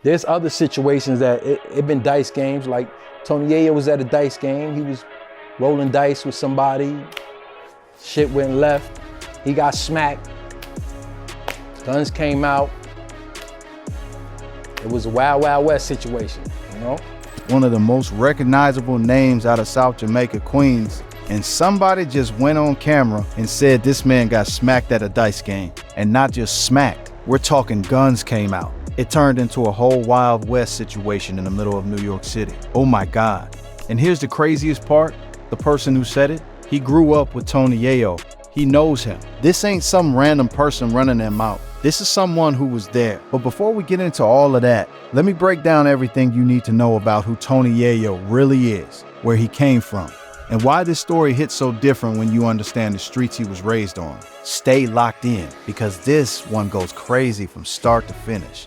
There's other situations that it been dice games, like Toney Yayo was at a dice game. He was rolling dice with somebody. Shit went left. He got smacked. Guns came out. It was a Wild Wild West situation, you know? One of the most recognizable names out of South Jamaica, Queens, and somebody just went on camera and said this man got smacked at a dice game. And not just smacked, we're talking guns came out. It turned into a whole Wild West situation in the middle of New York City. Oh my God. And here's the craziest part, the person who said it, he grew up with Toney Yayo. He knows him. This ain't some random person running their mouth. This is someone who was there. But before we get into all of that, let me break down everything you need to know about who Toney Yayo really is, where he came from, and why this story hits so different when you understand the streets he was raised on. Stay locked in, because this one goes crazy from start to finish.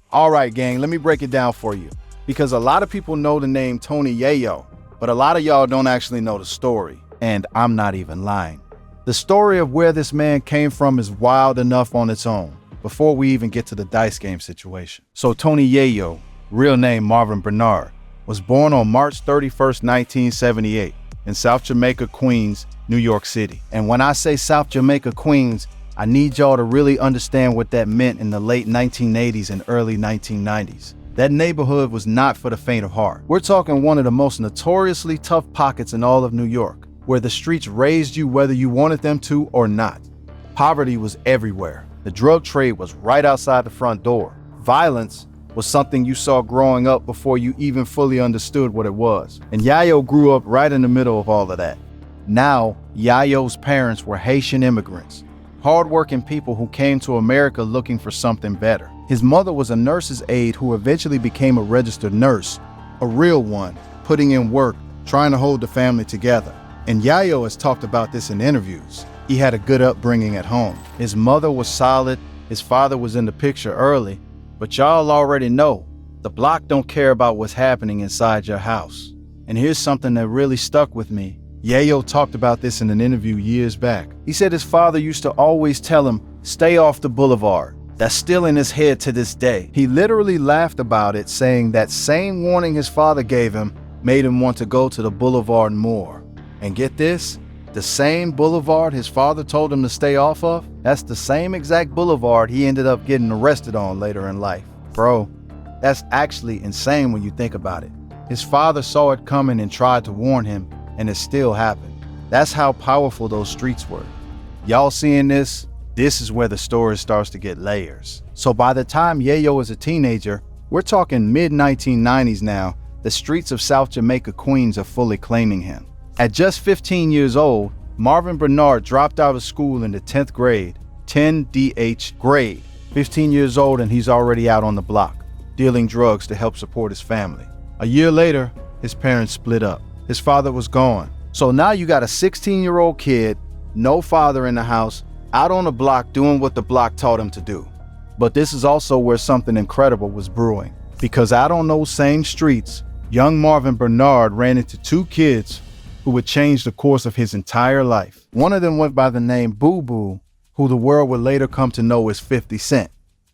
All right, gang, let me break it down for you, because a lot of people know the name Toney Yayo, but a lot of y'all don't actually know the story, and I'm not even lying. The story of where this man came from is wild enough on its own, before we even get to the dice game situation. So Toney Yayo, real name Marvin Bernard, was born on March 31st, 1978, in South Jamaica, Queens, New York City. And when I say South Jamaica, Queens, I need y'all to really understand what that meant in the late 1980s and early 1990s. That neighborhood was not for the faint of heart. We're talking one of the most notoriously tough pockets in all of New York, where the streets raised you whether you wanted them to or not. Poverty was everywhere. The drug trade was right outside the front door. Violence was something you saw growing up before you even fully understood what it was. And Yayo grew up right in the middle of all of that. Now, Yayo's parents were Haitian immigrants, hardworking people who came to America looking for something better. His mother was a nurse's aide who eventually became a registered nurse, a real one, putting in work, trying to hold the family together. And Yayo has talked about this in interviews. He had a good upbringing at home. His mother was solid, his father was in the picture early, but y'all already know, the block don't care about what's happening inside your house. And here's something that really stuck with me. Yayo talked about this in an interview years back. He said his father used to always tell him, stay off the boulevard. That's still in his head to this day. He literally laughed about it, saying that same warning his father gave him made him want to go to the boulevard more. And get this, the same boulevard his father told him to stay off of, that's the same exact boulevard he ended up getting arrested on later in life. Bro, that's actually insane when you think about it. His father saw it coming and tried to warn him, and it still happened. That's how powerful those streets were. Y'all seeing this? This is where the story starts to get layers. So by the time Yayo is a teenager, we're talking mid-1990s now, the streets of South Jamaica, Queens are fully claiming him. At just 15 years old, Marvin Bernard dropped out of school in the 10th grade, 10th grade. 15 years old and he's already out on the block, dealing drugs to help support his family. A year later, his parents split up. His father was gone. So now you got a 16-year-old kid, no father in the house, out on the block doing what the block taught him to do. But this is also where something incredible was brewing. Because out on those same streets, young Marvin Bernard ran into two kids who would change the course of his entire life. One of them went by the name Boo Boo, who the world would later come to know as 50 Cent.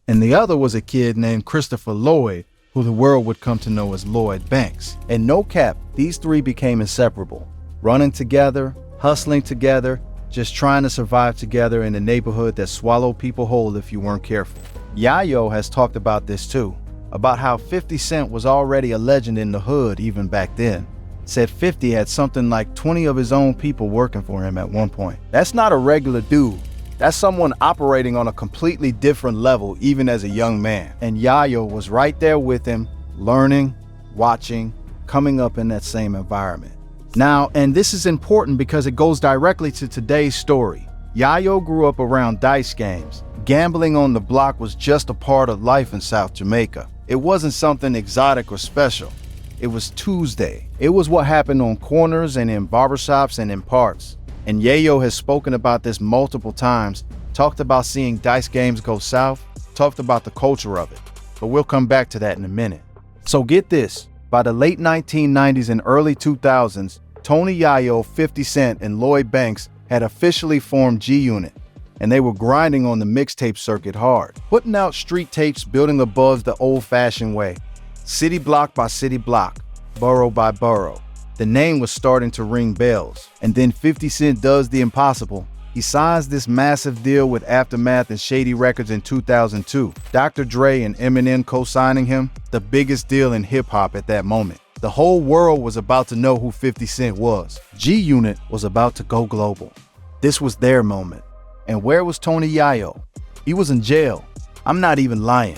And the other was a kid named Christopher Lloyd, who the world would come to know as Lloyd Banks. And no cap, these three became inseparable, running together, hustling together, just trying to survive together in a neighborhood that swallowed people whole if you weren't careful. Yayo has talked about this too, about how 50 Cent was already a legend in the hood even back then. Said 50 had something like 20 of his own people working for him at one point. That's not a regular dude. That's someone operating on a completely different level even as a young man. And Yayo was right there with him, learning, watching, coming up in that same environment. Now, and this is important because it goes directly to today's story. Yayo grew up around dice games. Gambling on the block was just a part of life in South Jamaica. It wasn't something exotic or special. It was Tuesday. It was what happened on corners and in barbershops and in parks. And Yayo has spoken about this multiple times, talked about seeing dice games go south, talked about the culture of it. But we'll come back to that in a minute. So get this, by the late 1990s and early 2000s, Toney Yayo, 50 Cent, and Lloyd Banks had officially formed G-Unit. and they were grinding on the mixtape circuit hard, putting out street tapes, building above the old-fashioned way, city block by city block, borough by borough. The name was starting to ring bells, and then 50 Cent does the impossible. He signs this massive deal with Aftermath and Shady Records in 2002. Dr. Dre and Eminem co-signing him, the biggest deal in hip-hop at that moment. The whole world was about to know who 50 Cent was. G-Unit was about to go global. This was their moment. And where was Toney Yayo? He was in jail. I'm not even lying.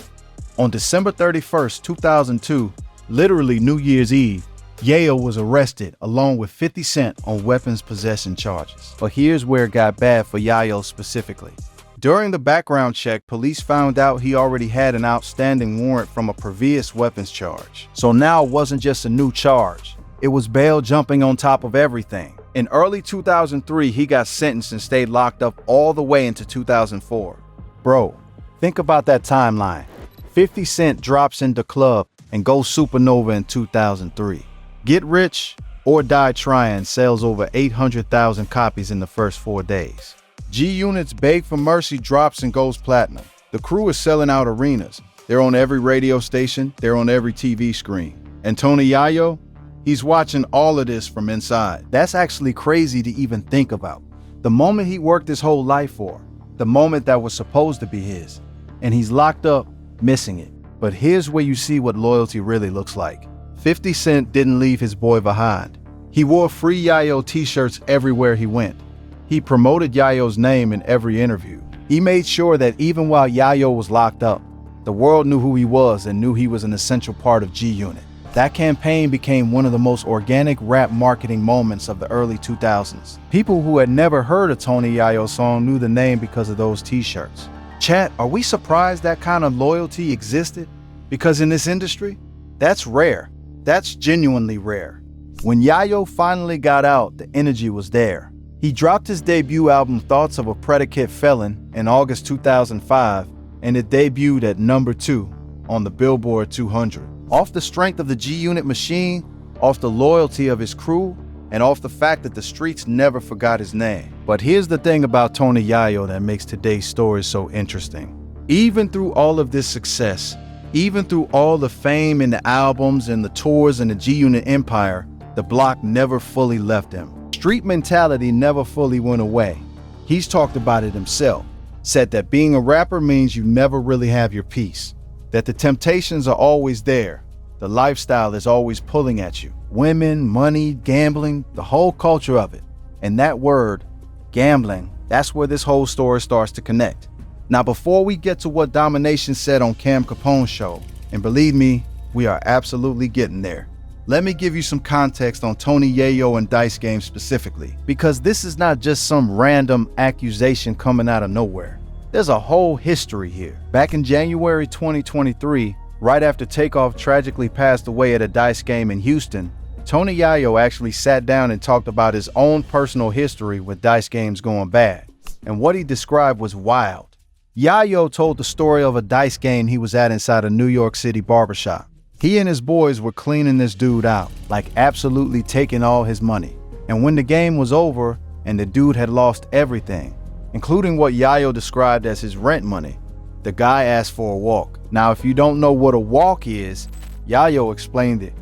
On December 31st, 2002, literally New Year's Eve, Yayo was arrested along with 50 Cent on weapons possession charges. But here's where it got bad for Yayo specifically. During the background check, police found out he already had an outstanding warrant from a previous weapons charge. So now it wasn't just a new charge. It was bail jumping on top of everything. In early 2003, he got sentenced and stayed locked up all the way into 2004. Bro, think about that timeline. 50 Cent drops into club and goes supernova in 2003. Get Rich or Die Trying sells over 800,000 copies in the first 4 days. G-Unit's Beg for Mercy drops and goes platinum. The crew is selling out arenas. They're on every radio station, they're on every TV screen. And Toney Yayo, he's watching all of this from inside. That's actually crazy to even think about. The moment he worked his whole life for, the moment that was supposed to be his, and he's locked up, missing it. But here's where you see what loyalty really looks like. 50 Cent didn't leave his boy behind. He wore Free Yayo t-shirts everywhere he went. He promoted Yayo's name in every interview. He made sure that even while Yayo was locked up, the world knew who he was and knew he was an essential part of G-Unit. That campaign became one of the most organic rap marketing moments of the early 2000s. People who had never heard a Toney Yayo song knew the name because of those t-shirts. Chat, are we surprised that kind of loyalty existed? Because in this industry, that's rare. That's genuinely rare. When Yayo finally got out, the energy was there. He dropped his debut album Thoughts of a Predicate Felon in August 2005, and it debuted at number 2 on the Billboard 200. Off the strength of the G-Unit machine, off the loyalty of his crew, and off the fact that the streets never forgot his name. But here's the thing about Toney Yayo that makes today's story so interesting. Even through all of this success, even through all the fame and the albums and the tours and the G-Unit empire, the block never fully left him. Street mentality never fully went away. He's talked about it himself, said that being a rapper means you never really have your peace, that the temptations are always there, the lifestyle is always pulling at you. Women, money, gambling, the whole culture of it. And that word, gambling, that's where this whole story starts to connect. Now, before we get to what Domination said on Cam Capone's show, and believe me, we are absolutely getting there, let me give you some context on Toney Yayo and Dice Game specifically, because this is not just some random accusation coming out of nowhere. There's a whole history here. Back in January 2023, right after Takeoff tragically passed away at a Dice game in Houston, Toney Yayo actually sat down and talked about his own personal history with Dice games going bad. And what he described was wild. Yayo told the story of a Dice game he was at inside a New York City barbershop. He and his boys were cleaning this dude out, like absolutely taking all his money. And when the game was over and the dude had lost everything, including what Yayo described as his rent money, the guy asked for a walk. Now, if you don't know what a walk is, Yayo explained it.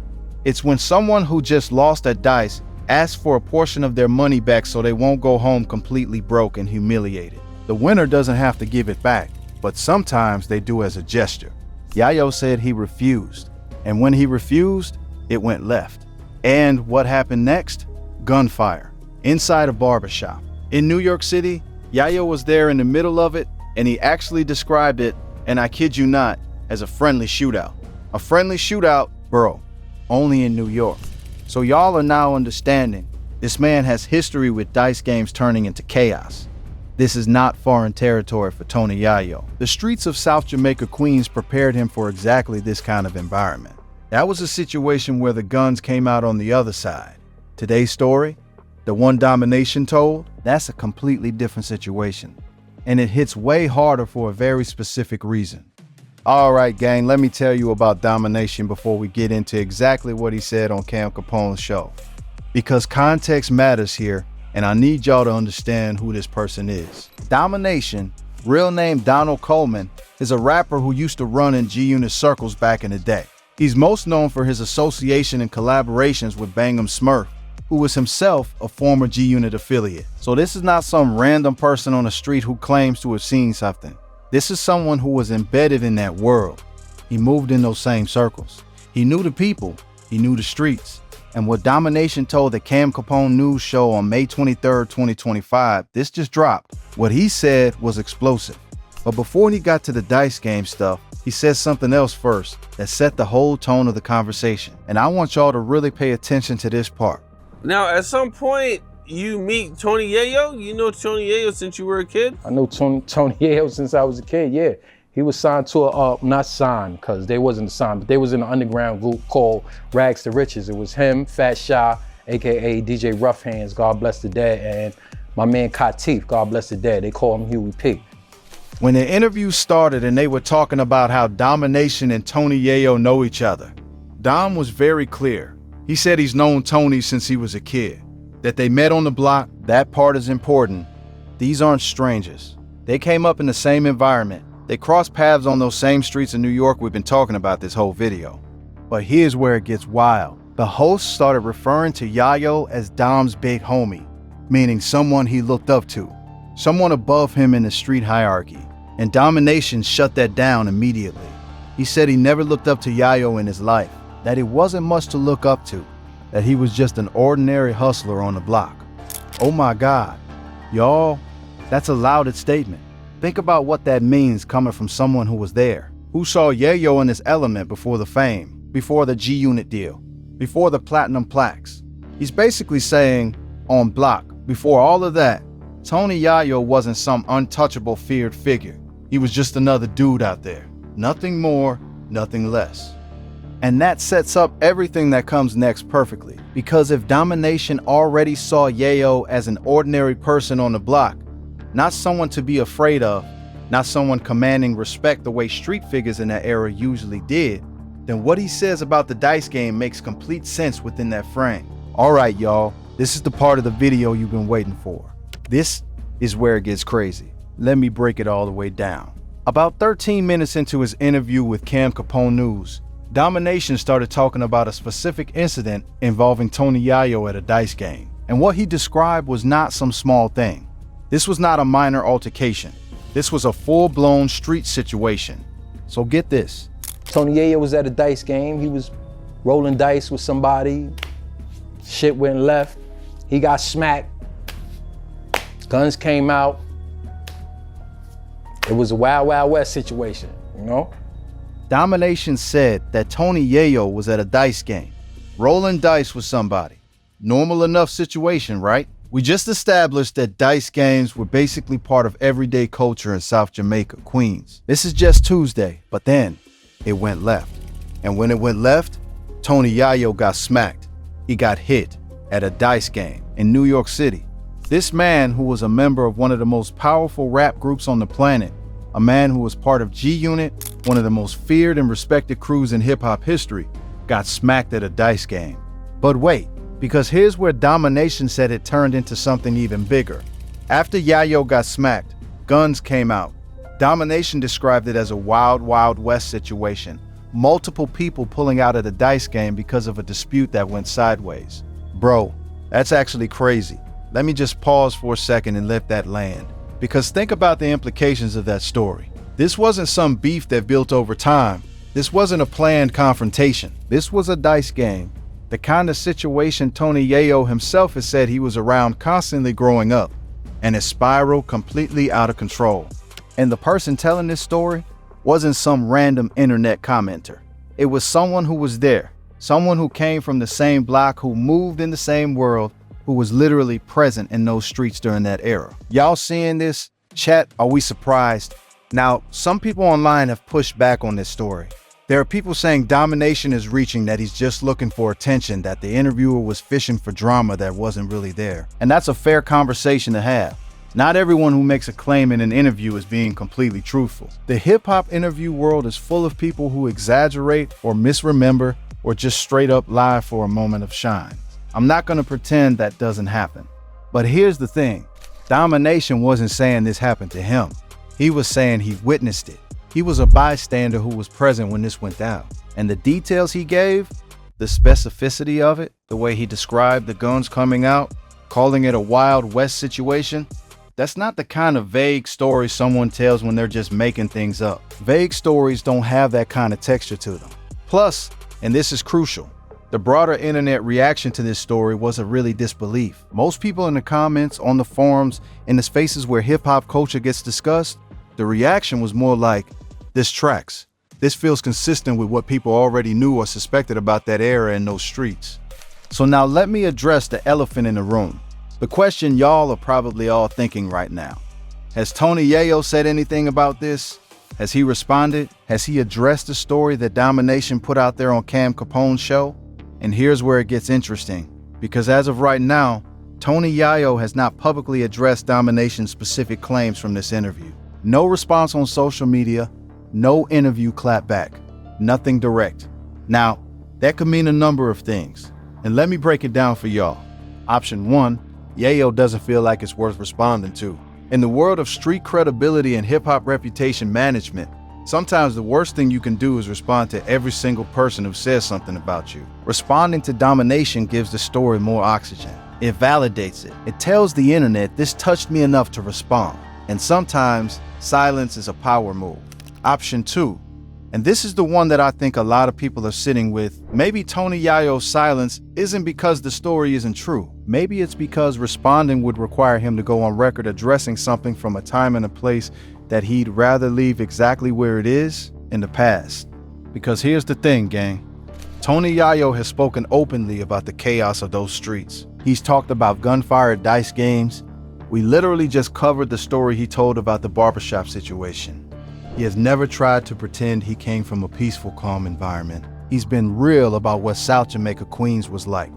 It's when someone who just lost at Dice asks for a portion of their money back so they won't go home completely broke and humiliated. The winner doesn't have to give it back, but sometimes they do as a gesture. Yayo said he refused. And when he refused, it went left. And what happened next? Gunfire. Inside a barbershop. In New York City, Yayo was there in the middle of it, and he actually described it, and I kid you not, as a friendly shootout. A friendly shootout, bro, only in New York. So y'all are now understanding, this man has history with Dice games turning into chaos. This is not foreign territory for Toney Yayo. The streets of South Jamaica, Queens prepared him for exactly this kind of environment. That was a situation where the guns came out on the other side. Today's story, the one Domination told, that's a completely different situation. And it hits way harder for a very specific reason. All right, gang, let me tell you about Domination before we get into exactly what he said on Cam Capone's show. Because context matters here, and I need y'all to understand who this person is. Domination, real name Donald Coleman, is a rapper who used to run in G-Unit circles back in the day. He's most known for his association and collaborations with Bang'em Smurf, who was himself a former G-Unit affiliate. So this is not some random person on the street who claims to have seen something. This is someone who was embedded in that world. He moved in those same circles. He knew the people, he knew the streets. And what Domination told the Cam Capone News Show on May 23rd, 2025, this just dropped. What he said was explosive. But before he got to the dice game stuff, he said something else first that set the whole tone of the conversation. And I want y'all to really pay attention to this part. Now, at some point, you meet Toney Yayo? You know Toney Yayo since you were a kid? I know Toney Yayo since I was a kid, yeah. He was signed to not signed, because they wasn't signed, but they was in an underground group called Rags to Riches. It was him, Fat Shy, AKA DJ Rough Hands, God bless the dead, and my man Katif, God bless the dead. They call him Huey P. When the interview started and they were talking about how Domination and Toney Yayo know each other, Dom was very clear. He said he's known Toney since he was a kid, that they met on the block. That part is important. These aren't strangers. They came up in the same environment. They crossed paths on those same streets in New York we've been talking about this whole video. But here's where it gets wild. The host started referring to Yayo as Dom's big homie, meaning someone he looked up to, someone above him in the street hierarchy. And Domination shut that down immediately. He said he never looked up to Yayo in his life, that he wasn't much to look up to, that he was just an ordinary hustler on the block. Oh my God, y'all, that's a loaded statement. Think about what that means coming from someone who was there, who saw Yayo in his element before the fame, before the G-Unit deal, before the platinum plaques. He's basically saying, on block, before all of that, Toney Yayo wasn't some untouchable, feared figure. He was just another dude out there. Nothing more, nothing less. And that sets up everything that comes next perfectly. Because if Domination already saw Yayo as an ordinary person on the block, not someone to be afraid of, not someone commanding respect the way street figures in that era usually did, then what he says about the dice game makes complete sense within that frame. All right, y'all, this is the part of the video you've been waiting for. This is where it gets crazy. Let me break it all the way down. About 13 minutes into his interview with Cam Capone News, Domination started talking about a specific incident involving Toney Yayo at a dice game. And what he described was not some small thing. This was not a minor altercation. This was a full-blown street situation. So get this. Toney Yayo was at a dice game. He was rolling dice with somebody. Shit went left. He got smacked. Guns came out. It was a Wild Wild West situation, you know? Domination said that Toney Yayo was at a dice game, rolling dice with somebody. Normal enough situation, right? We just established that dice games were basically part of everyday culture in South Jamaica, Queens. This is just Tuesday, but then it went left. And when it went left, Toney Yayo got smacked. He got hit at a dice game in New York City. This man, who was a member of one of the most powerful rap groups on the planet, a man who was part of G-Unit, one of the most feared and respected crews in hip-hop history, got smacked at a dice game. But wait, because here's where Domination said it turned into something even bigger. After Yayo got smacked, guns came out. Domination described it as a wild, wild west situation. Multiple people pulling out of the dice game because of a dispute that went sideways. Bro, that's actually crazy. Let me just pause for a second and let that land. Because think about the implications of that story. This wasn't some beef that built over time. This wasn't a planned confrontation. This was a dice game. The kind of situation Toney Yayo himself has said he was around constantly growing up, and it spiraled completely out of control. And the person telling this story wasn't some random internet commenter. It was someone who was there, someone who came from the same block, who moved in the same world, who was literally present in those streets during that era. Y'all seeing this? Chat, are we surprised? Now, some people online have pushed back on this story. There are people saying Domination is reaching, that he's just looking for attention, that the interviewer was fishing for drama that wasn't really there. And that's a fair conversation to have. Not everyone who makes a claim in an interview is being completely truthful. The hip-hop interview world is full of people who exaggerate or misremember or just straight up lie for a moment of shine. I'm not going to pretend that doesn't happen. But here's the thing. Domination wasn't saying this happened to him. He was saying he witnessed it. He was a bystander who was present when this went down. And the details he gave, the specificity of it, the way he described the guns coming out, calling it a Wild West situation, that's not the kind of vague story someone tells when they're just making things up. Vague stories don't have that kind of texture to them. Plus, and this is crucial, the broader internet reaction to this story wasn't really disbelief. Most people in the comments, on the forums, in the spaces where hip-hop culture gets discussed, the reaction was more like, this tracks. This feels consistent with what people already knew or suspected about that era and those streets. So now let me address the elephant in the room. The question y'all are probably all thinking right now. Has Toney Yayo said anything about this? Has he responded? Has he addressed the story that Domination put out there on Cam Capone's show? And here's where it gets interesting, because as of right now, Toney Yayo has not publicly addressed Domination's specific claims from this interview. No response on social media, no interview clapback, nothing direct. Now, that could mean a number of things, and let me break it down for y'all. Option 1, Yayo doesn't feel like it's worth responding to. In the world of street credibility and hip-hop reputation management, sometimes the worst thing you can do is respond to every single person who says something about you. Responding to Domination gives the story more oxygen. It validates it. It tells the internet this touched me enough to respond. And sometimes silence is a power move. Option 2, and this is the one that I think a lot of people are sitting with, maybe Toney Yayo's silence isn't because the story isn't true. Maybe it's because responding would require him to go on record addressing something from a time and a place that he'd rather leave exactly where it is, in the past. Because here's the thing, gang. Toney Yayo has spoken openly about the chaos of those streets. He's talked about gunfire at dice games. We literally just covered the story he told about the barbershop situation. He has never tried to pretend he came from a peaceful, calm environment. He's been real about what South Jamaica, Queens was like.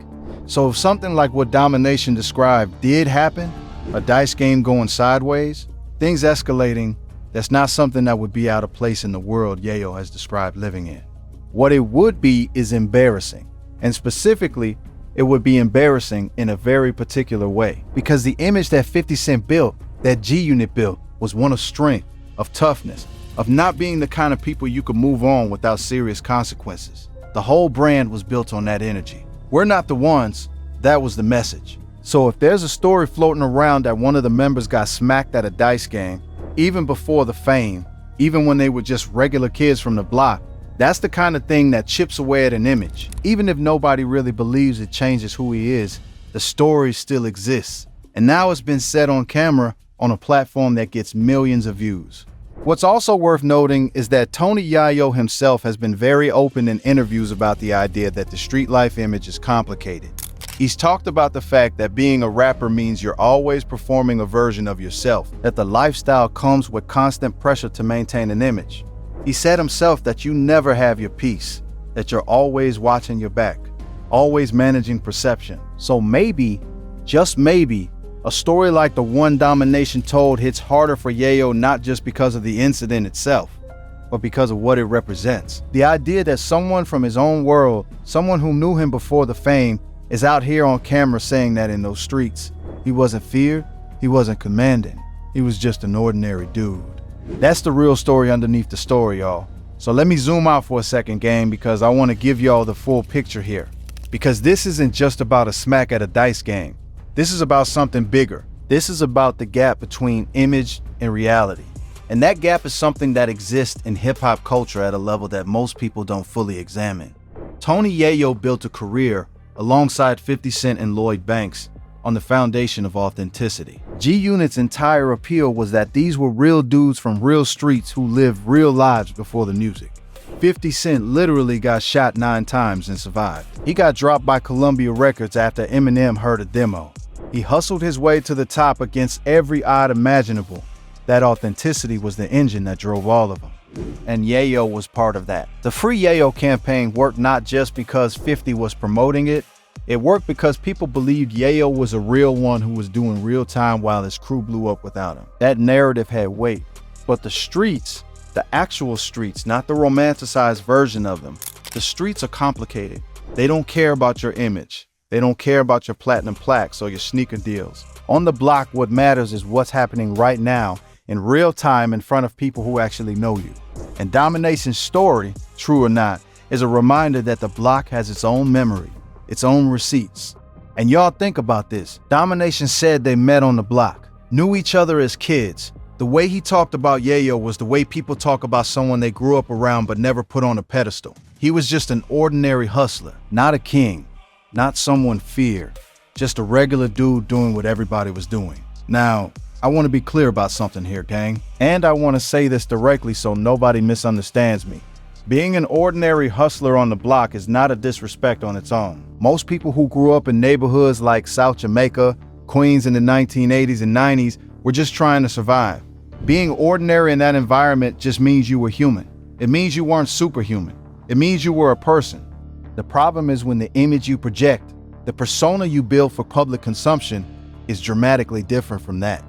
So if something like what Domination described did happen, a dice game going sideways, things escalating, that's not something that would be out of place in the world Yayo has described living in. What it would be is embarrassing. And specifically, it would be embarrassing in a very particular way. Because the image that 50 Cent built, that G-Unit built, was one of strength, of toughness, of not being the kind of people you could move on without serious consequences. The whole brand was built on that energy. We're not the ones, that was the message. So if there's a story floating around that one of the members got smacked at a dice game, even before the fame, even when they were just regular kids from the block, that's the kind of thing that chips away at an image. Even if nobody really believes it changes who he is, the story still exists. And now it's been said on camera on a platform that gets millions of views. What's also worth noting is that Toney Yayo himself has been very open in interviews about the idea that the street life image is complicated. He's talked about the fact that being a rapper means you're always performing a version of yourself, that the lifestyle comes with constant pressure to maintain an image. He said himself that you never have your peace, that you're always watching your back, always managing perception. So maybe, just maybe, a story like the one Domination told hits harder for Yayo not just because of the incident itself, but because of what it represents. The idea that someone from his own world, someone who knew him before the fame, is out here on camera saying that in those streets, he wasn't feared, he wasn't commanding, he was just an ordinary dude. That's the real story underneath the story, y'all. So let me zoom out for a second, gang, because I want to give y'all the full picture here. Because this isn't just about a smack at a dice game. This is about something bigger. This is about the gap between image and reality. And that gap is something that exists in hip-hop culture at a level that most people don't fully examine. Toney Yayo built a career alongside 50 Cent and Lloyd Banks on the foundation of authenticity. G-Unit's entire appeal was that these were real dudes from real streets who lived real lives before the music. 50 Cent literally got shot 9 times and survived. He got dropped by Columbia Records after Eminem heard a demo. He hustled his way to the top against every odd imaginable. That authenticity was the engine that drove all of them. And Yayo was part of that. The Free Yayo campaign worked not just because 50 was promoting it, it worked because people believed Yayo was a real one who was doing real time while his crew blew up without him. That narrative had weight. But the streets, the actual streets, not the romanticized version of them, the streets are complicated. They don't care about your image. They don't care about your platinum plaques or your sneaker deals. On the block, what matters is what's happening right now in real time in front of people who actually know you. And Domination's story, true or not, is a reminder that the block has its own memory, its own receipts. And y'all think about this. Domination said they met on the block, knew each other as kids. The way he talked about Yayo was the way people talk about someone they grew up around but never put on a pedestal. He was just an ordinary hustler, not a king, not someone feared, just a regular dude doing what everybody was doing. Now, I want to be clear about something here, gang. And I want to say this directly so nobody misunderstands me. Being an ordinary hustler on the block is not a disrespect on its own. Most people who grew up in neighborhoods like South Jamaica, Queens in the 1980s and 90s were just trying to survive. Being ordinary in that environment just means you were human. It means you weren't superhuman. It means you were a person. The problem is when the image you project, the persona you build for public consumption, is dramatically different from that.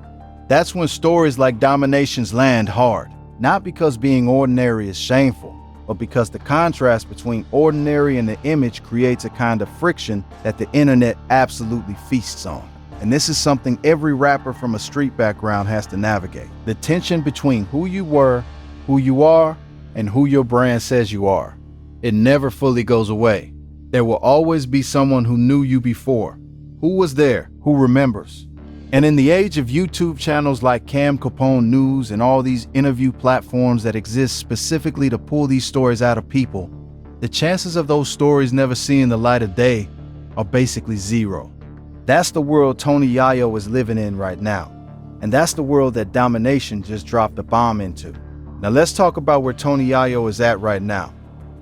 That's when stories like Domination's land hard, not because being ordinary is shameful, but because the contrast between ordinary and the image creates a kind of friction that the internet absolutely feasts on. And this is something every rapper from a street background has to navigate. The tension between who you were, who you are, and who your brand says you are. It never fully goes away. There will always be someone who knew you before, who was there, who remembers. And in the age of YouTube channels like Cam Capone News and all these interview platforms that exist specifically to pull these stories out of people, the chances of those stories never seeing the light of day are basically zero. That's the world Toney Yayo is living in right now. And that's the world that Domination just dropped a bomb into. Now let's talk about where Toney Yayo is at right now.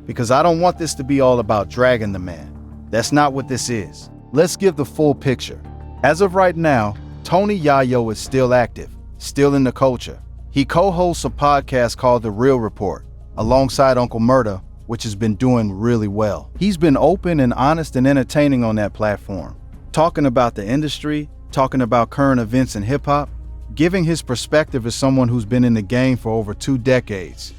Because I don't want this to be all about dragging the man. That's not what this is. Let's give the full picture. As of right now, Toney Yayo is still active, still in the culture. He co-hosts a podcast called The Real Report, alongside Uncle Murda, which has been doing really well. He's been open and honest and entertaining on that platform, talking about the industry, talking about current events in hip-hop, giving his perspective as someone who's been in the game for over 2 decades.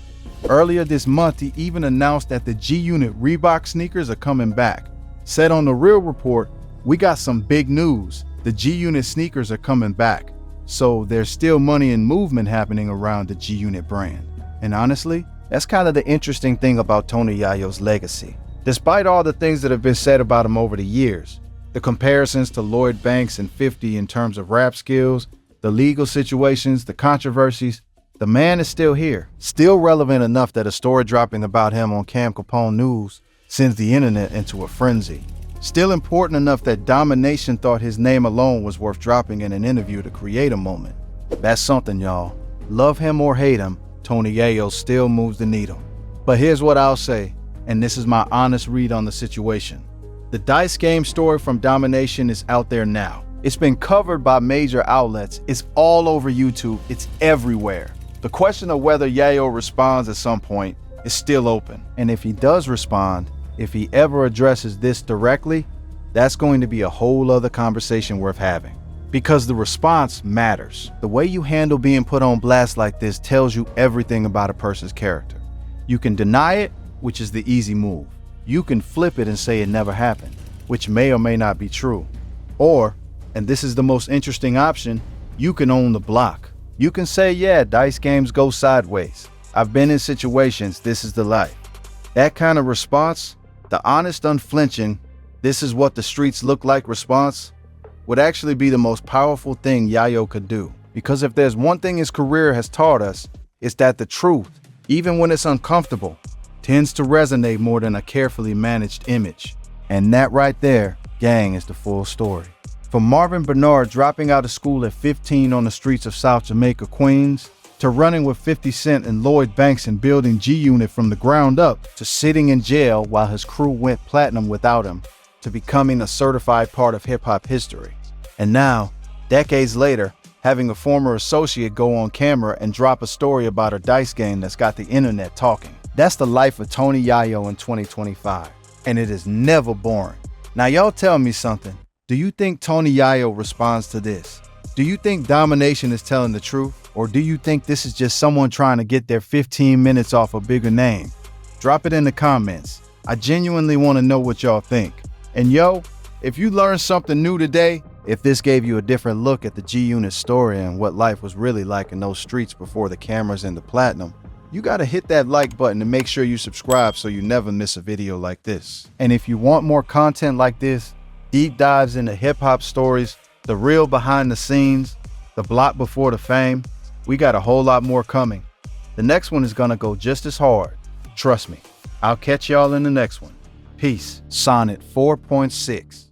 Earlier this month, he even announced that the G-Unit Reebok sneakers are coming back. Said on The Real Report, "We got some big news. The G-Unit sneakers are coming back." So there's still money and movement happening around the G-Unit brand. And honestly, that's kind of the interesting thing about Toney Yayo's legacy. Despite all the things that have been said about him over the years, the comparisons to Lloyd Banks and 50 in terms of rap skills, the legal situations, the controversies, the man is still here, still relevant enough that a story dropping about him on Cam Capone News sends the internet into a frenzy. Still important enough that Domination thought his name alone was worth dropping in an interview to create a moment. That's something, y'all. Love him or hate him, Toney Yayo still moves the needle. But here's what I'll say, and this is my honest read on the situation. The Dice Game story from Domination is out there now. It's been covered by major outlets. It's all over YouTube. It's everywhere. The question of whether Yayo responds at some point is still open. And if he does respond, if he ever addresses this directly, that's going to be a whole other conversation worth having. Because the response matters. The way you handle being put on blast like this tells you everything about a person's character. You can deny it, which is the easy move. You can flip it and say it never happened, which may or may not be true. Or, and this is the most interesting option, you can own the block. You can say, yeah, dice games go sideways. I've been in situations, this is the life. That kind of response, the honest, unflinching, this is what the streets look like response, would actually be the most powerful thing Yayo could do. Because if there's one thing his career has taught us, it's that the truth, even when it's uncomfortable, tends to resonate more than a carefully managed image. And that right there, gang, is the full story. From Marvin Bernard dropping out of school at 15 on the streets of South Jamaica, Queens, to running with 50 Cent and Lloyd Banks and building G-Unit from the ground up, to sitting in jail while his crew went platinum without him, to becoming a certified part of hip-hop history. And now, decades later, having a former associate go on camera and drop a story about a dice game that's got the internet talking. That's the life of Toney Yayo in 2025. And it is never boring. Now y'all tell me something. Do you think Toney Yayo responds to this? Do you think Domination is telling the truth? Or do you think this is just someone trying to get their 15 minutes off a bigger name? Drop it in the comments. I genuinely want to know what y'all think. And yo, If you learned something new today, if this gave you a different look at the G-Unit story and what life was really like in those streets before the cameras and the platinum, you gotta hit that like button and make sure you subscribe so you never miss a video like this. And if you want more content like this, deep dives into hip-hop stories, the real behind the scenes, the block before the fame, we got a whole lot more coming. The next one is gonna go just as hard. Trust me. I'll catch y'all in the next one. Peace. Sonnet 4.6.